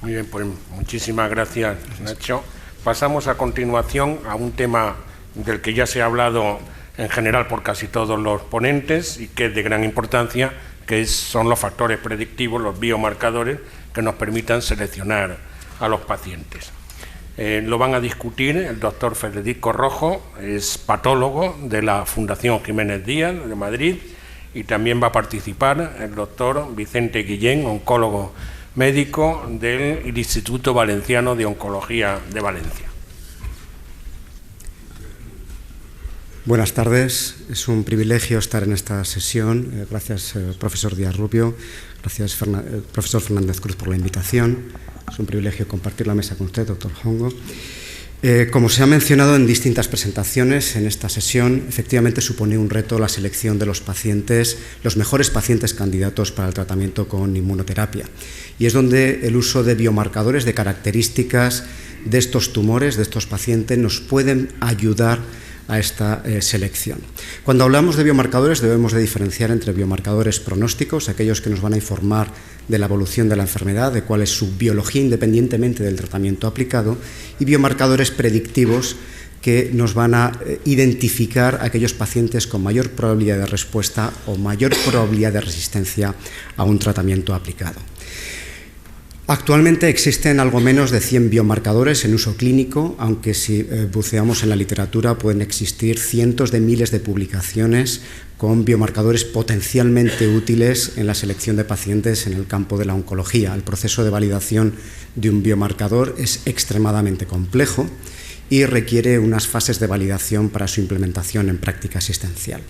Muy bien, pues muchísimas gracias, Nacho. Pasamos a continuación a un tema del que ya se ha hablado en general por casi todos los ponentes y que es de gran importancia, que son los factores predictivos, los biomarcadores que nos permitan seleccionar a los pacientes. Lo van a discutir el doctor Federico Rojo, es patólogo de la Fundación Jiménez Díaz de Madrid, y también va a participar el doctor Vicente Guillén, oncólogo médico del Instituto Valenciano de Oncología de Valencia. Buenas tardes, es un privilegio estar en esta sesión. Gracias, profesor Díaz Rubio, gracias, profesor Fernández Cruz, por la invitación. Es un privilegio compartir la mesa con usted, doctor Hongo. Como se ha mencionado en distintas presentaciones, en esta sesión efectivamente supone un reto la selección de los pacientes, los mejores pacientes candidatos para el tratamiento con inmunoterapia. Y es donde el uso de biomarcadores, de características de estos tumores, de estos pacientes, nos pueden ayudar a esta selección. Cuando hablamos de biomarcadores debemos de diferenciar entre biomarcadores pronósticos, aquellos que nos van a informar de la evolución de la enfermedad, de cuál es su biología independientemente del tratamiento aplicado, y biomarcadores predictivos que nos van a identificar a aquellos pacientes con mayor probabilidad de respuesta o mayor probabilidad de resistencia a un tratamiento aplicado. Actualmente existen algo menos de 100 biomarcadores en uso clínico, aunque si buceamos en la literatura pueden existir cientos de miles de publicaciones con biomarcadores potencialmente útiles en la selección de pacientes en el campo de la oncología. El proceso de validación de un biomarcador es extremadamente complejo y requiere unas fases de validación para su implementación en práctica asistencial.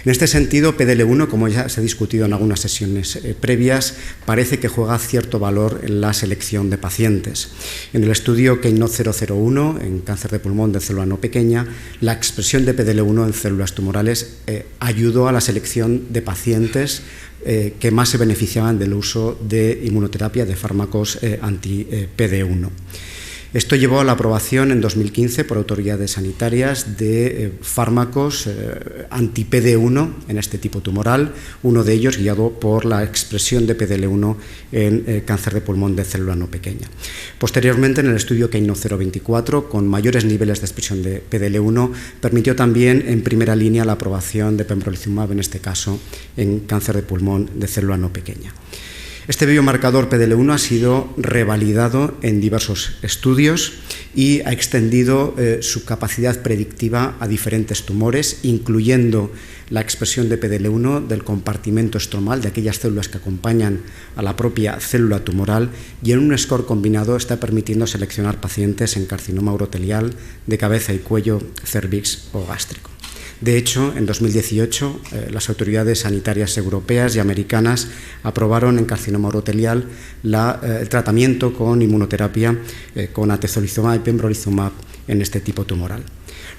En este sentido, PDL1, como ya se ha discutido en algunas sesiones previas, parece que juega cierto valor en la selección de pacientes. En el estudio Keynote 001, en cáncer de pulmón de célula no pequeña, la expresión de PDL1 en células tumorales ayudó a la selección de pacientes que más se beneficiaban del uso de inmunoterapia de fármacos anti-PD1. Esto llevó a la aprobación en 2015 por autoridades sanitarias de fármacos anti-PD1 en este tipo tumoral, uno de ellos guiado por la expresión de PDL1 en cáncer de pulmón de célula no pequeña. Posteriormente, en el estudio Keynote 024, con mayores niveles de expresión de PDL1, permitió también en primera línea la aprobación de pembrolizumab, en este caso en cáncer de pulmón de célula no pequeña. Este biomarcador PDL1 ha sido revalidado en diversos estudios y ha extendido su capacidad predictiva a diferentes tumores, incluyendo la expresión de PDL1 del compartimento estromal, de aquellas células que acompañan a la propia célula tumoral, y en un score combinado está permitiendo seleccionar pacientes en carcinoma urotelial, de cabeza y cuello, cérvix o gástrico. De hecho, en 2018, las autoridades sanitarias europeas y americanas aprobaron en carcinoma urotelial el tratamiento con inmunoterapia con atezolizumab y pembrolizumab en este tipo tumoral.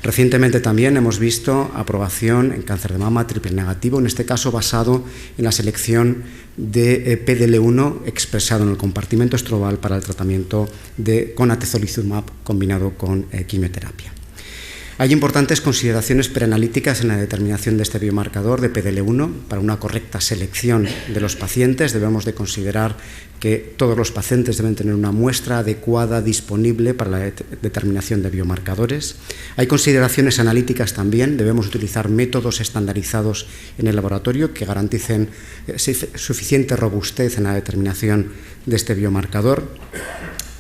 Recientemente también hemos visto aprobación en cáncer de mama triple negativo, en este caso basado en la selección de PDL1 expresado en el compartimento estromal para el tratamiento con atezolizumab combinado con quimioterapia. Hay importantes consideraciones preanalíticas en la determinación de este biomarcador de PDL1. Para una correcta selección de los pacientes debemos de considerar que todos los pacientes deben tener una muestra adecuada disponible para la determinación de biomarcadores. Hay consideraciones analíticas también. Debemos utilizar métodos estandarizados en el laboratorio que garanticen suficiente robustez en la determinación de este biomarcador,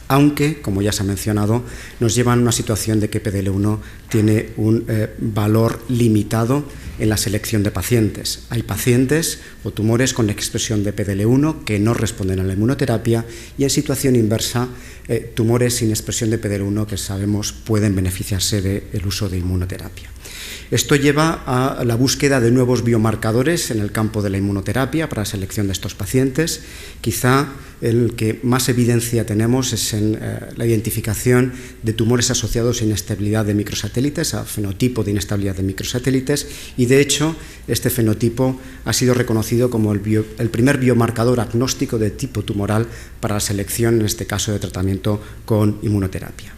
aunque, como ya se ha mencionado, nos llevan a una situación de que PDL1 tiene un valor limitado en la selección de pacientes. Hay pacientes o tumores con expresión de PDL1 que no responden a la inmunoterapia y, en situación inversa, tumores sin expresión de PDL1 que sabemos pueden beneficiarse del uso de inmunoterapia. Esto lleva a la búsqueda de nuevos biomarcadores en el campo de la inmunoterapia para la selección de estos pacientes. Quizá el que más evidencia tenemos es en la identificación de tumores asociados a inestabilidad de microsatélites, a fenotipo de inestabilidad de microsatélites, y de hecho este fenotipo ha sido reconocido como el primer biomarcador agnóstico de tipo tumoral para la selección, en este caso, de tratamiento con inmunoterapia.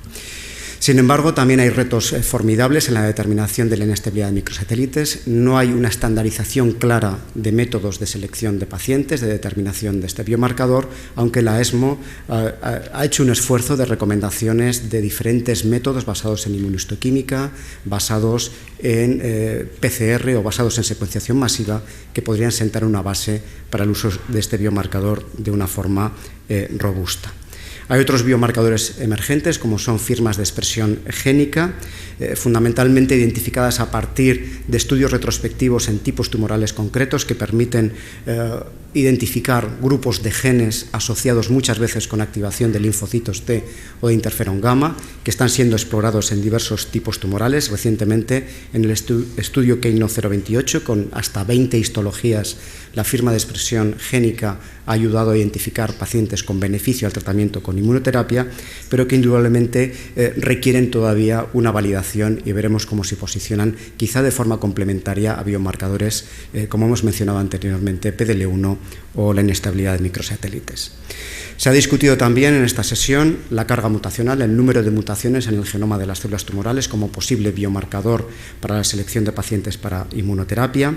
Sin embargo, también hay retos formidables en la determinación de la inestabilidad de microsatélites. No hay una estandarización clara de métodos de selección de pacientes, de determinación de este biomarcador, aunque la ESMO ha hecho un esfuerzo de recomendaciones de diferentes métodos basados en inmunohistoquímica, basados en PCR o basados en secuenciación masiva, que podrían sentar una base para el uso de este biomarcador de una forma robusta. Hay otros biomarcadores emergentes, como son firmas de expresión génica, fundamentalmente identificadas a partir de estudios retrospectivos en tipos tumorales concretos que permiten identificar grupos de genes asociados muchas veces con activación de linfocitos T o de interferón gamma, que están siendo explorados en diversos tipos tumorales. Recientemente, en el estudio Keino 028, con hasta 20 histologías, la firma de expresión génica ha ayudado a identificar pacientes con beneficio al tratamiento con inmunoterapia, pero que indudablemente requieren todavía una validación, y veremos cómo se posicionan, quizá de forma complementaria a biomarcadores, como hemos mencionado anteriormente, PDL1 o la inestabilidad de microsatélites. Se ha discutido también en esta sesión la carga mutacional, el número de mutaciones en el genoma de las células tumorales como posible biomarcador para la selección de pacientes para inmunoterapia.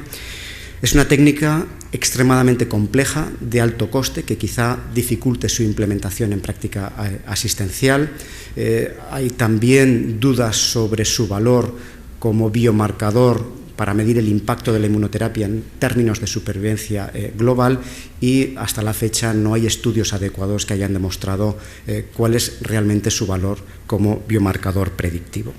Es una técnica extremadamente compleja, de alto coste, que quizá dificulte su implementación en práctica asistencial. Hay también dudas sobre su valor como biomarcador para medir el impacto de la inmunoterapia en términos de supervivencia global, y hasta la fecha no hay estudios adecuados que hayan demostrado cuál es realmente su valor como biomarcador predictivo.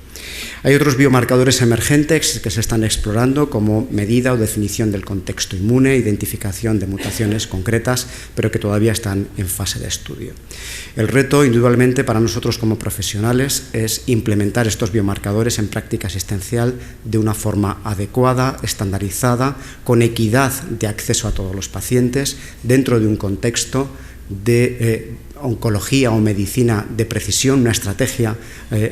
Hay otros biomarcadores emergentes que se están explorando como medida o definición del contexto inmune, identificación de mutaciones concretas, pero que todavía están en fase de estudio. El reto, indudablemente, para nosotros como profesionales es implementar estos biomarcadores en práctica asistencial de una forma adecuada, estandarizada, con equidad de acceso a todos los pacientes, dentro de un contexto de oncología o medicina de precisión, una estrategia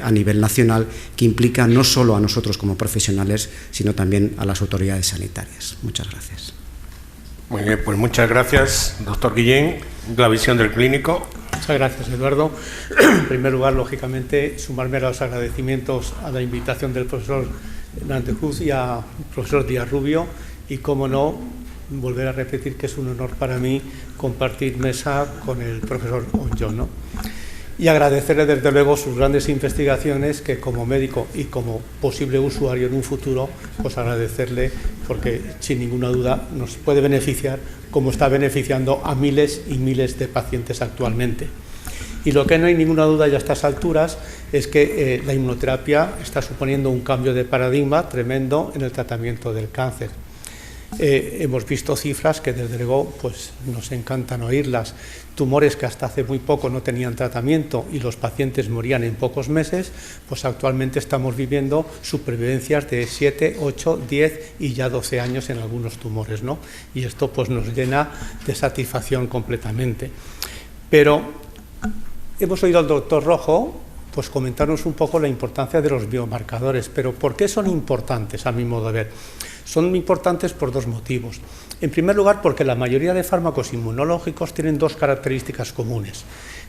a nivel nacional que implica no solo a nosotros como profesionales, sino también a las autoridades sanitarias. Muchas gracias. Muy bien, pues muchas gracias, doctor Guillén. La visión del clínico. Muchas gracias, Eduardo. En primer lugar, lógicamente, sumarme a los agradecimientos a la invitación del profesor Nantejuz y al profesor Díaz Rubio, y, cómo no, volver a repetir que es un honor para mí compartir mesa con el profesor Onjo, ¿no? Y agradecerle desde luego sus grandes investigaciones, que como médico y como posible usuario en un futuro, pues agradecerle, porque sin ninguna duda nos puede beneficiar como está beneficiando a miles y miles de pacientes actualmente. Y lo que no hay ninguna duda ya a estas alturas es que la inmunoterapia está suponiendo un cambio de paradigma tremendo en el tratamiento del cáncer. Hemos visto cifras que desde luego pues nos encantan oírlas. Tumores que hasta hace muy poco no tenían tratamiento y los pacientes morían en pocos meses, pues actualmente estamos viviendo supervivencias de 7, 8, 10 y ya 12 años en algunos tumores, ¿no? Y esto pues nos llena de satisfacción completamente. Pero hemos oído al doctor Rojo pues comentarnos un poco la importancia de los biomarcadores. Pero ¿por qué son importantes a mi modo de ver? Son importantes por dos motivos. En primer lugar, porque la mayoría de fármacos inmunológicos tienen dos características comunes.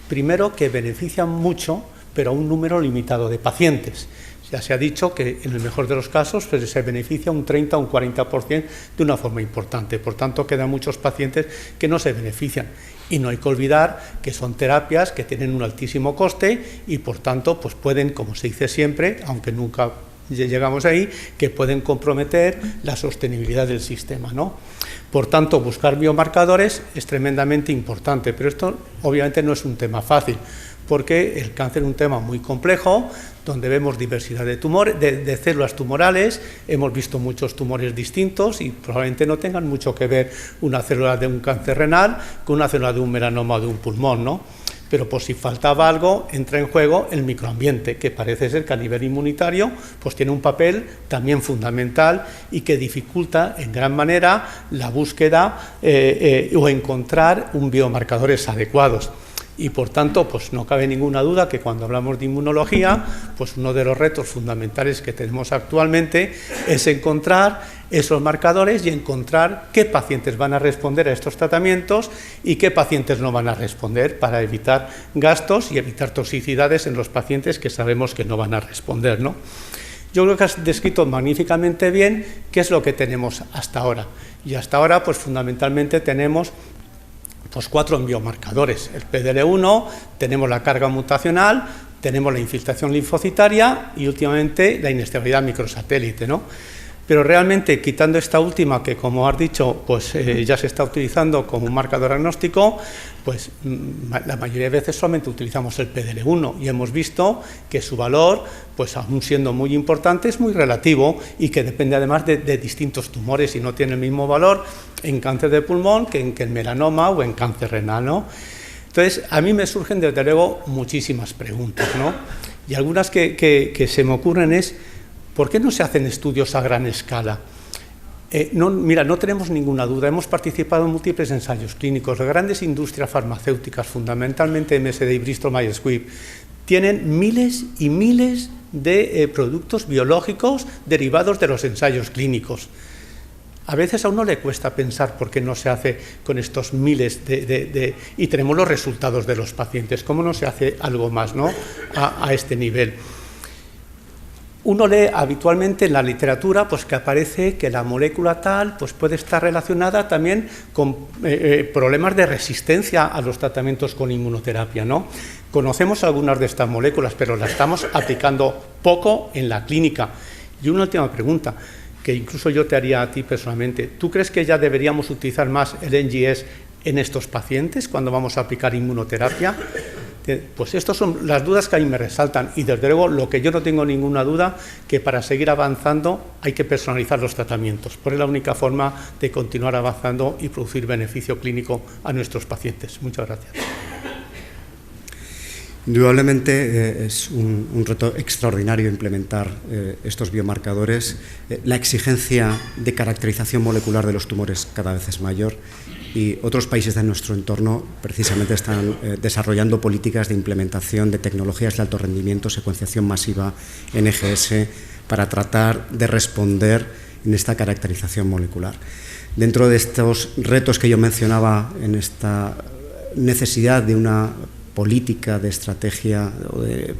Primero, que benefician mucho, pero a un número limitado de pacientes. Ya se ha dicho que en el mejor de los casos pues, se beneficia un 30 o un 40% de una forma importante. Por tanto, quedan muchos pacientes que no se benefician. Y no hay que olvidar que son terapias que tienen un altísimo coste y, por tanto, pues pueden, como se dice siempre, aunque nunca llegamos ahí, que pueden comprometer la sostenibilidad del sistema, ¿no? Por tanto, buscar biomarcadores es tremendamente importante, pero esto obviamente no es un tema fácil, porque el cáncer es un tema muy complejo, donde vemos diversidad de tumores, de células tumorales, hemos visto muchos tumores distintos y probablemente no tengan mucho que ver una célula de un cáncer renal con una célula de un melanoma o de un pulmón, ¿no? Pero por si faltaba algo, entra en juego el microambiente, que parece ser que a nivel inmunitario pues tiene un papel también fundamental y que dificulta en gran manera la búsqueda o encontrar biomarcadores adecuados. Y por tanto, pues no cabe ninguna duda que cuando hablamos de inmunología, pues uno de los retos fundamentales que tenemos actualmente es encontrar esos marcadores y encontrar qué pacientes van a responder a estos tratamientos y qué pacientes no van a responder, para evitar gastos y evitar toxicidades en los pacientes que sabemos que no van a responder, ¿no? Yo creo que has descrito magníficamente bien qué es lo que tenemos hasta ahora. Y hasta ahora, pues fundamentalmente tenemos pues 4 biomarcadores. El PDL1, tenemos la carga mutacional, tenemos la infiltración linfocitaria y últimamente la inestabilidad microsatélite, ¿no? Pero realmente, quitando esta última, que como has dicho, pues ya se está utilizando como un marcador diagnóstico, pues la mayoría de veces solamente utilizamos el PDL1 y hemos visto que su valor, pues aún siendo muy importante, es muy relativo y que depende además de distintos tumores y no tiene el mismo valor en cáncer de pulmón que en melanoma o en cáncer renal, ¿no? Entonces, a mí me surgen desde luego muchísimas preguntas, ¿no? Y algunas que se me ocurren es: ¿por qué no se hacen estudios a gran escala? Mira, no tenemos ninguna duda, hemos participado en múltiples ensayos clínicos de grandes industrias farmacéuticas, fundamentalmente MSD y Bristol Myers Squibb. Tienen miles y miles de productos biológicos derivados de los ensayos clínicos. A veces a uno le cuesta pensar por qué no se hace con estos miles y tenemos los resultados de los pacientes. ¿Cómo no se hace algo más, ¿no?, a este nivel? Uno lee habitualmente en la literatura pues que aparece que la molécula tal pues puede estar relacionada también con problemas de resistencia a los tratamientos con inmunoterapia, ¿no? Conocemos algunas de estas moléculas, pero las estamos aplicando poco en la clínica. Y una última pregunta, que incluso yo te haría a ti personalmente: ¿tú crees que ya deberíamos utilizar más el NGS en estos pacientes cuando vamos a aplicar inmunoterapia? Pues estas son las dudas que a mí me resaltan y desde luego lo que yo no tengo ninguna duda, que para seguir avanzando hay que personalizar los tratamientos, porque es la única forma de continuar avanzando y producir beneficio clínico a nuestros pacientes. Muchas gracias. Indudablemente es un reto extraordinario implementar estos biomarcadores. La exigencia de caracterización molecular de los tumores cada vez es mayor y otros países de nuestro entorno precisamente están desarrollando políticas de implementación de tecnologías de alto rendimiento, secuenciación masiva, NGS, para tratar de responder en esta caracterización molecular. Dentro de estos retos que yo mencionaba, en esta necesidad de una política de estrategia o de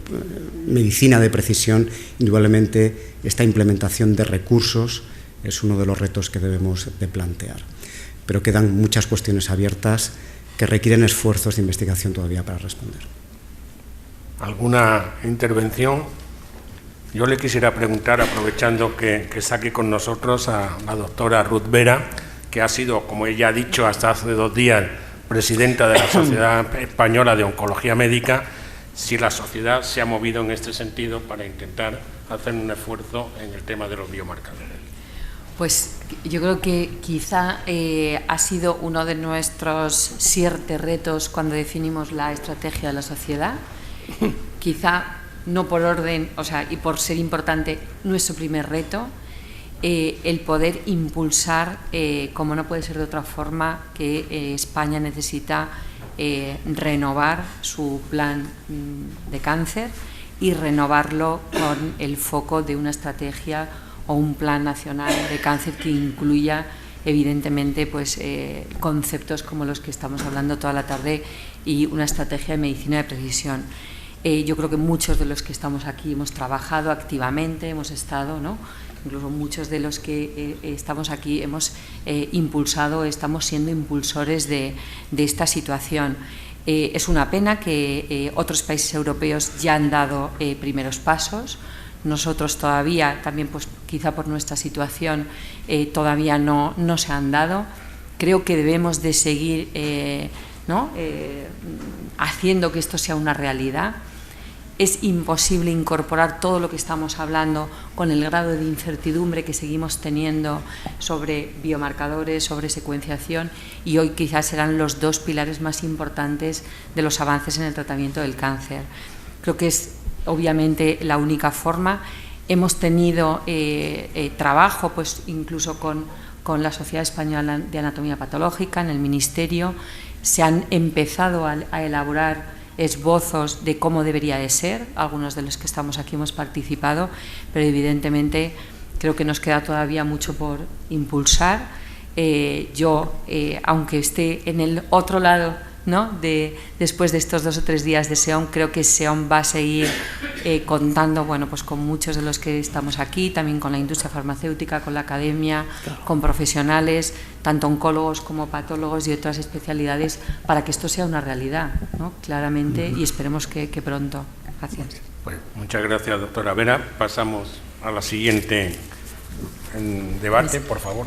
medicina de precisión, indudablemente esta implementación de recursos es uno de los retos que debemos de plantear. Pero quedan muchas cuestiones abiertas que requieren esfuerzos de investigación todavía para responder. ¿Alguna intervención? Yo le quisiera preguntar, aprovechando que está aquí con nosotros, a la doctora Ruth Vera, que ha sido, como ella ha dicho, hasta hace 2 días, presidenta de la Sociedad Española de Oncología Médica, si la sociedad se ha movido en este sentido para intentar hacer un esfuerzo en el tema de los biomarcadores. Pues yo creo que quizá ha sido uno de nuestros 7 retos cuando definimos la estrategia de la sociedad. Quizá no por orden, o sea, y por ser importante, nuestro primer reto, el poder impulsar, como no puede ser de otra forma, que España necesita renovar su plan de cáncer y renovarlo con el foco de una estrategia o un plan nacional de cáncer que incluya evidentemente pues, conceptos como los que estamos hablando toda la tarde y una estrategia de medicina de precisión. Yo creo que muchos de los que estamos aquí hemos trabajado activamente, hemos estado, ¿no?, incluso muchos de los que estamos aquí hemos impulsado, estamos siendo impulsores de esta situación. Es una pena que otros países europeos ya han dado primeros pasos. Nosotros todavía, también pues quizá por nuestra situación, todavía no se han dado. Creo que debemos de seguir haciendo que esto sea una realidad. Es imposible incorporar todo lo que estamos hablando con el grado de incertidumbre que seguimos teniendo sobre biomarcadores, sobre secuenciación, y hoy quizás serán los 2 pilares más importantes de los avances en el tratamiento del cáncer. Creo que es obviamente la única forma. Hemos tenido trabajo pues incluso con la Sociedad Española de Anatomía Patológica en el Ministerio, se han empezado a elaborar esbozos de cómo debería de ser. Algunos de los que estamos aquí hemos participado, pero evidentemente creo que nos queda todavía mucho por impulsar. Yo, aunque esté en el otro lado, ¿no?, después de estos 2 o 3 días de SEOM, creo que SEOM va a seguir contando, bueno, pues con muchos de los que estamos aquí, también con la industria farmacéutica, con la academia, claro, con profesionales, tanto oncólogos como patólogos y otras especialidades, para que esto sea una realidad, ¿no?, claramente, y esperemos que pronto. Gracias. Pues muchas gracias, doctora Vera. Pasamos a la siguiente debate, por favor.